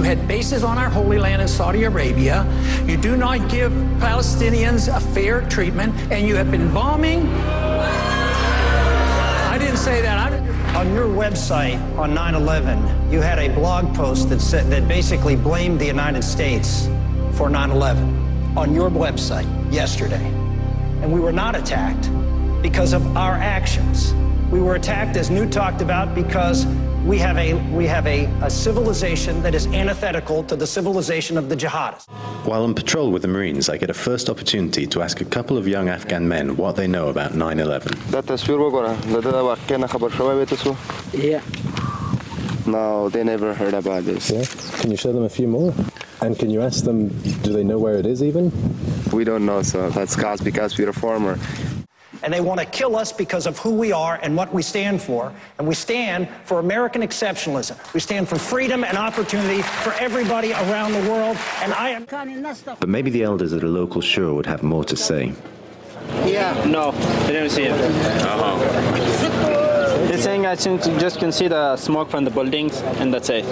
You had bases on our Holy Land in Saudi Arabia. You do not give Palestinians a fair treatment, and you have been bombing. I didn't say that. On your website on 9/11, you had a blog post that basically blamed the United States for 9/11 on your website yesterday. And we were not attacked because of our actions. We were attacked, as Newt talked about, because we have a civilization that is antithetical to the civilization of the jihadists. While on patrol with the Marines, I get a first opportunity to ask a couple of young Afghan men what they know about 9/11. Yeah. No, they never heard about this. Yeah? Can you show them a few more? And can you ask them, do they know where it is even? We don't know, so that's because we're a farmer. And they want to kill us because of who we are and what we stand for. And we stand for American exceptionalism. We stand for freedom and opportunity for everybody around the world. And I am... But maybe the elders at a local shul would have more to say. Yeah. No, I didn't see it. He's saying I just can see the smoke from the buildings, and that's it.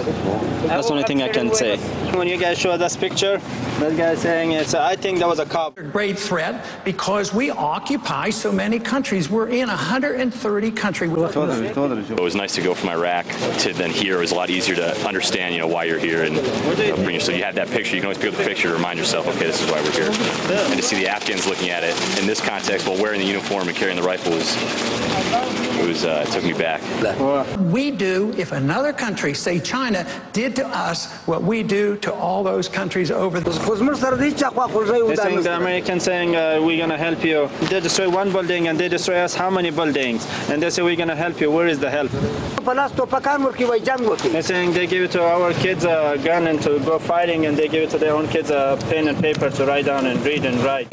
That's the only thing I can say. When you guys show us picture, that guy saying it's, I think that was a cop. Great threat because we occupy so many countries. We're in 130 countries. It was nice to go from Iraq to then here. It was a lot easier to understand, why you're here and bring yourself. You had that picture. You can always pick up the picture to remind yourself, okay, this is why we're here. And to see the Afghans looking at it in this context while wearing the uniform and carrying the rifle it took me back. We do, if another country, say China, did to us what we do to all those countries over the... They're saying the Americans saying, we're going to help you. They destroy one building and they destroy us how many buildings? And they say, we're going to help you. Where is the help? They're saying they give it to our kids a gun and to go fighting, and they give it to their own kids a pen and paper to write down and read and write.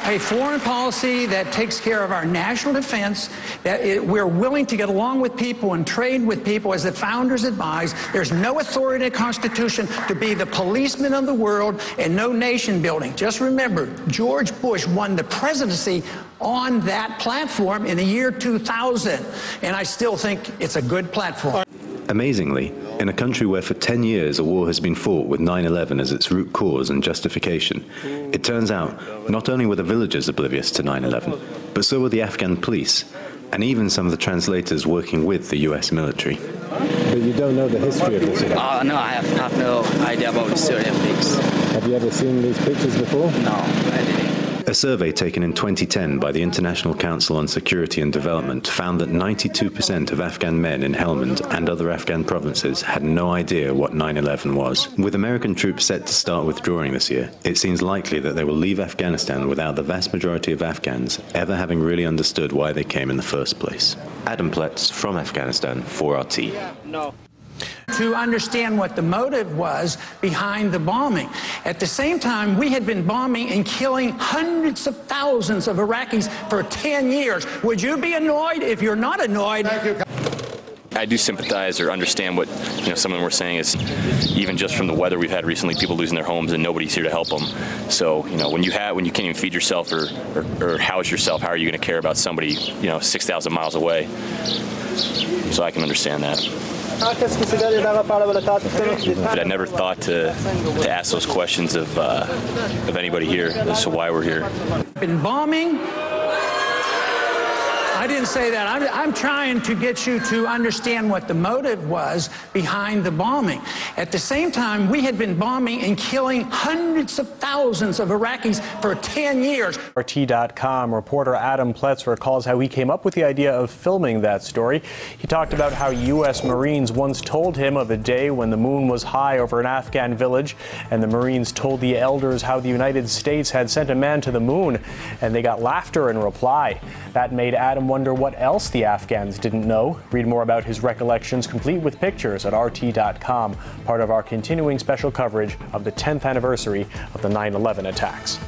A foreign policy that takes care of our national defense, we're willing to get along with people and trade with people as the founders advised. There's no authority in the Constitution to be the policeman of the world and no nation building. Just remember, George Bush won the presidency on that platform in the year 2000, and I still think it's a good platform. Amazingly, in a country where for 10 years a war has been fought with 9/11 as its root cause and justification, it turns out not only were the villagers oblivious to 9/11, but so were the Afghan police, and even some of the translators working with the US military. But you don't know the history of this event? No, I have no idea about the story of things. Have you ever seen these pictures before? No, I didn't. A survey taken in 2010 by the International Council on Security and Development found that 92% of Afghan men in Helmand and other Afghan provinces had no idea what 9/11 was. With American troops set to start withdrawing this year, it seems likely that they will leave Afghanistan without the vast majority of Afghans ever having really understood why they came in the first place. Adam Pletz from Afghanistan for RT. No. To understand what the motive was behind the bombing. At the same time, we had been bombing and killing hundreds of thousands of Iraqis for 10 years. Would you be annoyed? If you're not annoyed... I do sympathize or understand what some of them were saying is, even just from the weather we've had recently, people losing their homes and nobody's here to help them. So when you can't even feed yourself or house yourself, how are you going to care about somebody 6,000 miles away? So I can understand that. But I never thought to ask those questions of anybody here as to why we're here. Been bombing? I didn't say that. I'm trying to get you to understand what the motive was behind the bombing. At the same time, we had been bombing and killing hundreds of thousands of Iraqis for 10 years. RT.com reporter Adam Pletz recalls how he came up with the idea of filming that story. He talked about how U.S. Marines once told him of a day when the moon was high over an Afghan village, and the Marines told the elders how the United States had sent a man to the moon, and they got laughter in reply. That made Adam wonder what else the Afghans didn't know. Read more about his recollections, complete with pictures, at RT.com, part of our continuing special coverage of the 10th anniversary of the 9/11 attacks.